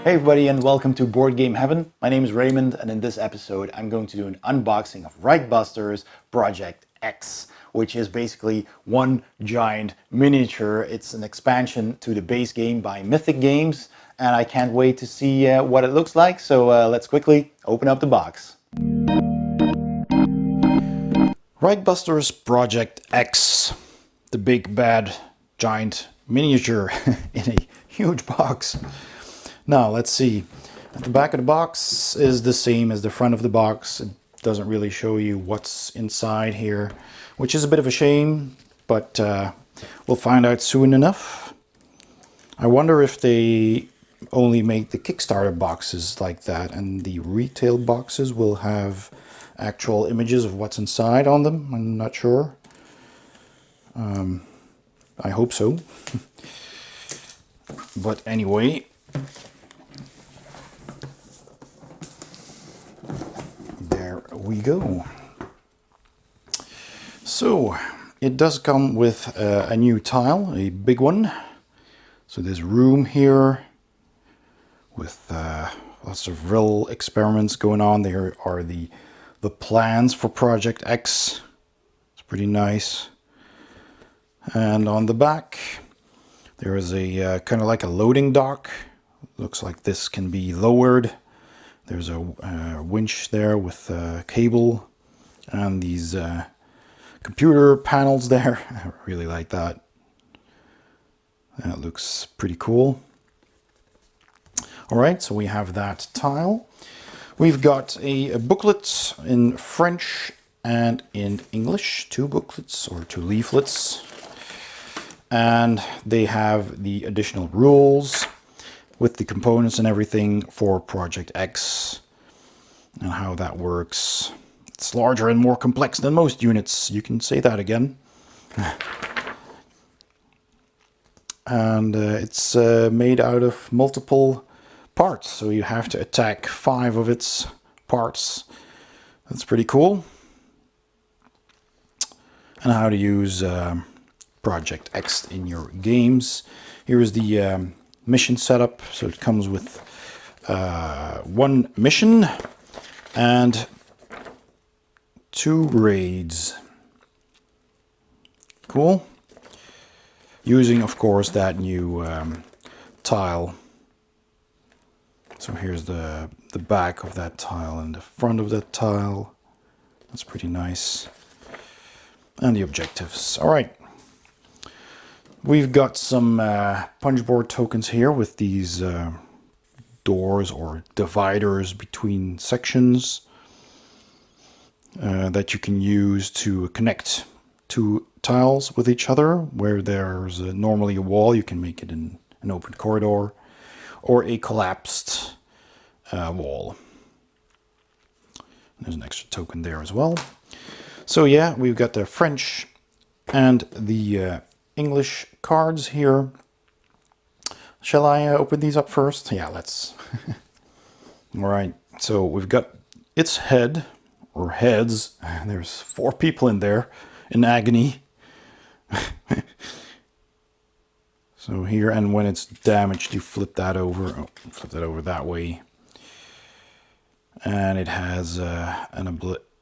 Hey everybody and welcome to Board Game Heaven. My name is Raymond and in this episode I'm going to do an unboxing of Reichbusters Projekt X, which is basically one giant miniature. It's an expansion to the base game by Mythic Games and I can't wait to see what it looks like, so let's quickly open up the box. Reichbusters Projekt X, the big bad giant miniature in a huge box. Now let's see, the back of the box is the same as the front of the box. It doesn't really show you what's inside here, which is a bit of a shame, but we'll find out soon enough. I wonder if they only make the Kickstarter boxes like that and the retail boxes will have actual images of what's inside on them. I'm not sure. I hope so. But anyway, there we go. So it does come with a new tile, a big one. So there's room here with lots of Vril experiments going on. There are the plans for Projekt X. It's pretty nice. And on the back there is a kind of like a loading dock. Looks like this can be lowered. There's a winch there with a cable and these computer panels there. I really like that. That looks pretty cool. Alright, so we have that tile. We've got a booklet in French and in English. Two booklets or two leaflets. And they have the additional rules with the components and everything for Projekt X and how that works. It's larger and more complex than most units. You can say that again. And it's made out of multiple parts, so you have to attack 5 of its parts. That's pretty cool. And how to use Projekt X in your games. Here is the mission setup. So it comes with 1 mission and 2 raids. Cool. Using, of course, that new tile. So here's the back of that tile and the front of that tile. That's pretty nice. And the objectives. All right. We've got some punchboard tokens here with these doors or dividers between sections that you can use to connect 2 tiles with each other. Where there's normally a wall, you can make it in an open corridor or a collapsed wall. There's an extra token there as well. So yeah, we've got the French and the English cards here. Shall I open these up first? Yeah, let's. Alright, so we've got its head, or heads. There's 4 people in there in agony. So here, and when it's damaged, you flip that over. Oh, flip that over that way. And it has an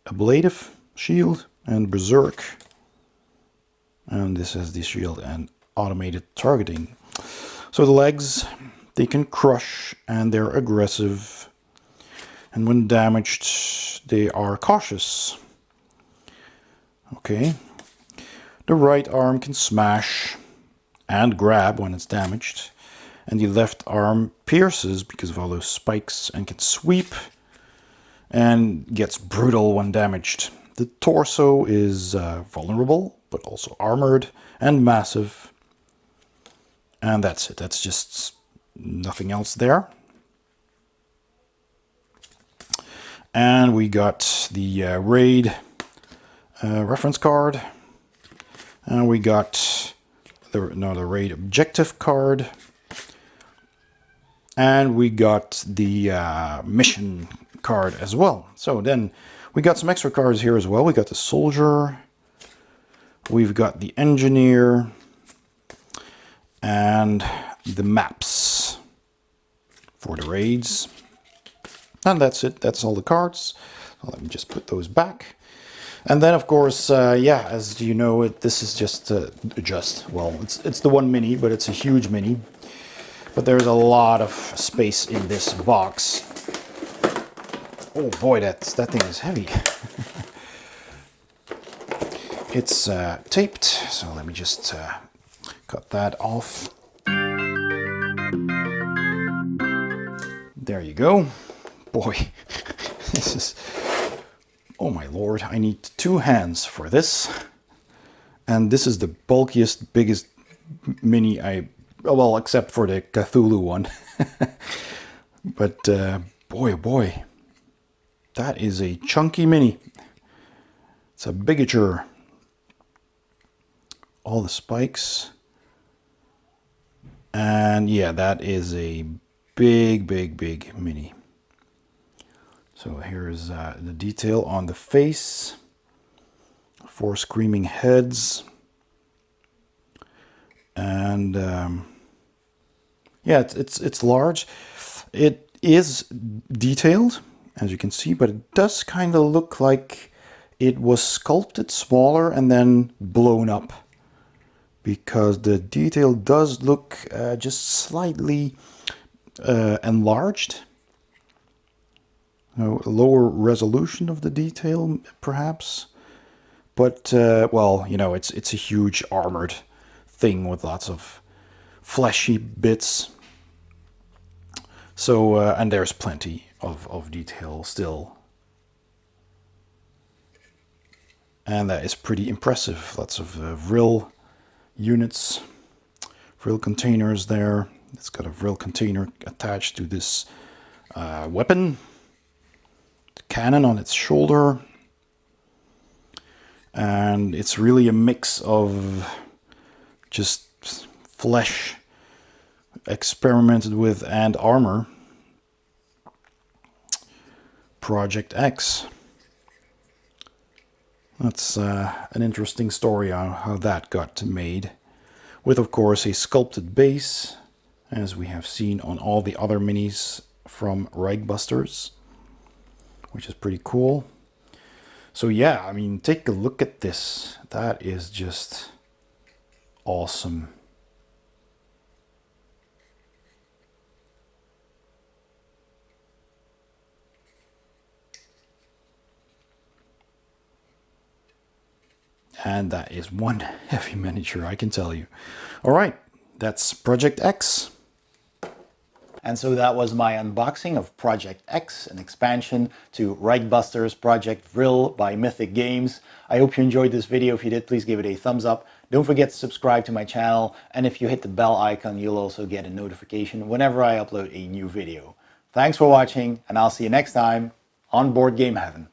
ablative shield and berserk. And this has the shield and automated targeting. So the legs, they can crush and they're aggressive. And when damaged, they are cautious. Okay. The right arm can smash and grab when it's damaged. And the left arm pierces because of all those spikes and can sweep and gets brutal when damaged. The torso is vulnerable, but also armored and massive. And that's it. That's just nothing else there. And we got the raid reference card. And we got the raid objective card. And we got the mission card as well. So then we got some extra cards here as well. We got the soldier. We've got the engineer. And the maps for the raids. And that's it. That's all the cards. So let me just put those back. And then, of course, yeah, as you know, this is well, it's the one mini, but it's a huge mini. But there's a lot of space in this box. Oh boy, that thing is heavy. It's taped, so let me just cut that off. There you go. Boy, this is... Oh my lord, I need 2 hands for this. And this is the bulkiest, biggest mini well, except for the Cthulhu one. But boy, oh boy, that is a chunky mini. It's a bigature. All the spikes. And yeah, that is a big, big, big mini. So here's the detail on the face. 4 screaming heads. And yeah, it's large. It is detailed, as you can see, but it does kind of look like it was sculpted smaller and then blown up, because the detail does look just slightly enlarged. Lower resolution of the detail, perhaps. But, well, you know, it's a huge armored thing with lots of fleshy bits. So, and there's plenty of detail still. And that is pretty impressive. Lots of Vril units, Vril containers there. It's got a Vril container attached to this weapon. Cannon on its shoulder. And it's really a mix of just flesh experimented with and armor. Projekt X. That's an interesting story on how that got made. With, of course, a sculpted base, as we have seen on all the other minis from Reichbusters, which is pretty cool. So yeah, I mean, take a look at this. That is just awesome. And that is one heavy miniature, I can tell you. All right, that's Projekt X. And so that was my unboxing of Projekt X, an expansion to Reichbusters Projekt Vril by Mythic Games. I hope you enjoyed this video. If you did, please give it a thumbs up. Don't forget to subscribe to my channel. And if you hit the bell icon, you'll also get a notification whenever I upload a new video. Thanks for watching, and I'll see you next time on Board Game Heaven.